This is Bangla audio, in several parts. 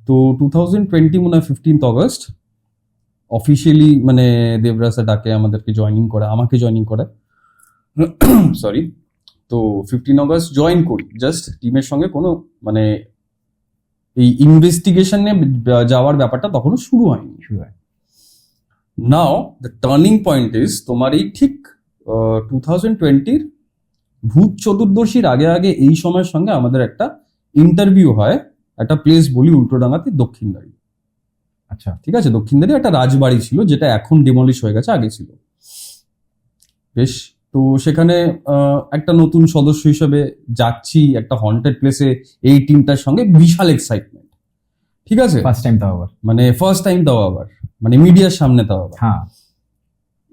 তো 2020 মনে হয় 15th অগস্ট অফিসিয়ালি মানে দেবরাসা ডাকে আমাদেরকে জয়েনিং করে, আমাকে জয়েনিং করে, সরি। তো 15 অগস্ট জয়েন করি, জাস্ট টিমের সঙ্গে কোনো মানে এই ইনভেস্টিগেশনে যাওয়ার ব্যাপারটা তখনও শুরু হয়নি। নাও দ্য টার্নিং পয়েন্ট ইজ তোমার এই ঠিক 2020 ভূত চতুর্দশীর আগে আগে এই সময়ের সঙ্গে আমাদের একটা ইন্টারভিউ হয়, একটা প্লেস বলি উল্টোডাঙ্গাতে, দক্ষিণদারি। আচ্ছা, ঠিক আছে, দক্ষিণদারি একটা রাজবাড়ি ছিল, যেটা এখন ডিমলিশ হয়ে গেছে, আগে ছিল। বেশ, তো সেখানে একটা নতুন সদস্য হিসেবে যাচ্ছি একটা হন্টেড প্লেসে এই টিমটার সঙ্গে, বিশাল এক্সাইটমেন্ট। ঠিক আছে, ফার্স্ট টাইম তাও আবার, মানে ফার্স্ট টাইম তাও আবার, মানে মিডিয়ার সামনে তাও আবার। হ্যাঁ।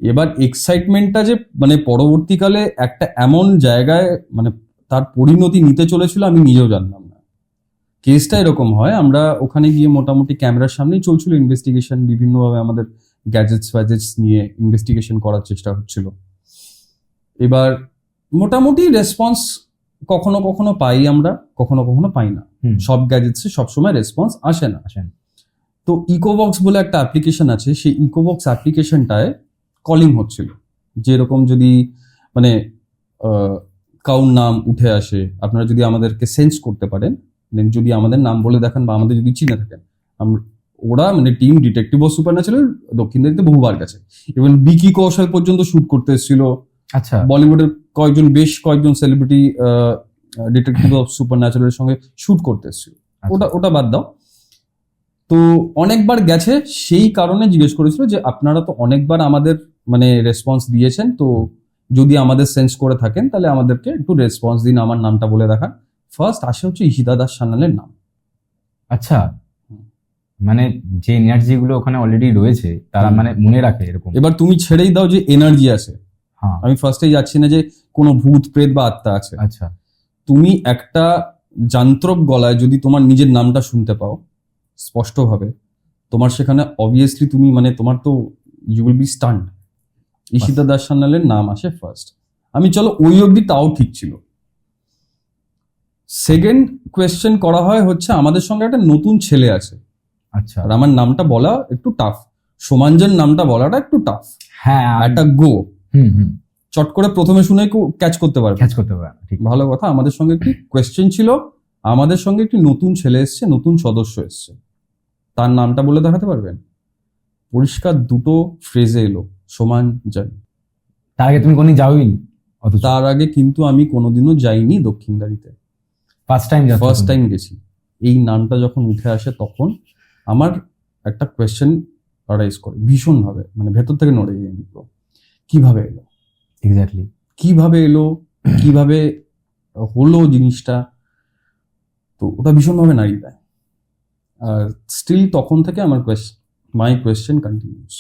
এবার এক্সাইটমেন্টটা যে মানে পরবর্তীকালে একটা এমন জায়গায় মানে তার পরিণতি নিতে চলেছিল আমি নিজেও জানতাম না। কেসটা এরকম হয়, আমরা ওখানে গিয়ে মোটামুটি ক্যামেরার সামনেই চলছিল ইনভেস্টিগেশন, বিভিন্নভাবে আমাদের গ্যাজেটস ফ্যাজেটস নিয়ে ইনভেস্টিগেশন করার চেষ্টা হচ্ছিল। এবার মোটামুটি রেসপন্স কখনো কখনো পাই আমরা, কখনো কখনো পাই না। সব গ্যাজেটসে সবসময় রেসপন্স আসে না। তো ইকোবক্স বলে একটা অ্যাপ্লিকেশন আছে, সেই ইকোবক্স অ্যাপ্লিকেশনটায় কলিং হচ্ছিল, যেরকম যদি মানে কাউর নাম উঠে আসে, আপনারা যদি আমাদেরকে সেন্স করতে পারেন, যদি আমাদের নাম বলে দেখেন বা আমাদের যদি চিনে থাকেন, ওরা মানে টিম ডিটেকটিভ ও সুপারন্যাচুরাল দক্ষিণদারিতে বহুবার গেছে, ইভেন বিকি কৌশল পর্যন্ত শুট করতে এসেছিল। আচ্ছা, বলিউডের বেশ কয়েকজন সেলিব্রিটি ডিটেকটিভ অফ সুপারন্যাচুরালের সঙ্গে শুট করতে এসেছিল। ওটা বাদ দাও, তো অনেকবার গেছে, সেই কারণে জিজ্ঞেস করেছিল যে আপনারা তো অনেকবার আমাদের মানে রেসপন্স দিয়েছেন, তো যদি আমাদের সেন্স করে থাকেন তাহলে আমাদেরকে একটু রেসপন্স দিন, আমার নামটা বলে দেখান। ফার্স্ট আসে হচ্ছে ঈশিতা দাস সান্যালের নাম। আচ্ছা, মানে যে এনার্জি গুলো ওখানে অলরেডি রয়েছে তারা মানে মনে রাখে এরকম। এবার তুমি ছেড়েই দাও যে এনার্জি আছে, হ্যাঁ, আমি ফার্স্টেই যাচ্ছি না যে কোনো ভূত প্রেত বা আত্মা আছে। আচ্ছা, তুমি একটা যান্ত্রক গলায় যদি তোমার নিজের নামটা শুনতে পাও স্পষ্টভাবে, তোমার সেখানে অবভিয়াসলি তুমি মানে তোমার তো you will be stunned. Ishita Das সান্যালের নাম আসে ফার্স্ট। আমি চলো ওই অবধি তাও ঠিক ছিল। সেকেন্ড কোয়েশ্চেন করা হয় হচ্ছে আমাদের সঙ্গে একটা নতুন ছেলে আছে। আচ্ছা, আর আমার নামটা বলা একটু টাফ, সোমাঞ্জন নামটা বলাটা একটু টাফ। হ্যাঁ, একটা গো, চট করে প্রথমে শুনে ক্যাচ করতে পারবে, ঠিক। ভালো কথা। আমাদের সঙ্গে একটি কোয়েশ্চেন ছিল, আমাদের সঙ্গে একটি নতুন ছেলে এসছে, নতুন সদস্য এসছে, তার নামটা বলে দেখাতে পারবেন? পরিষ্কার দুটো ফ্রেজে এলো, সোমাঞ্জন। তার আগে তুমি কোনদিন যাওনি? তার আগে কিন্তু আমি কোনোদিনও যাইনি দক্ষিণদারিতে, ফার্স্ট টাইম গেছি। এই নামটা যখন উঠে আসে তখন আমার একটা কোয়েশ্চেন রাইজ করে ভীষণ ভাবে, মানে ভেতর থেকে নড়ে গিয়ে নিল, কিভাবে এলো, এক্স্যাক্টলি কিভাবে এলো, কিভাবে হলো জিনিসটা। তো ওটা ভীষণভাবে নাড়িয়ে দেয়। আর স্টিল তখন থেকে আমার মাই কোয়েশ্চেন কন্টিনিউস।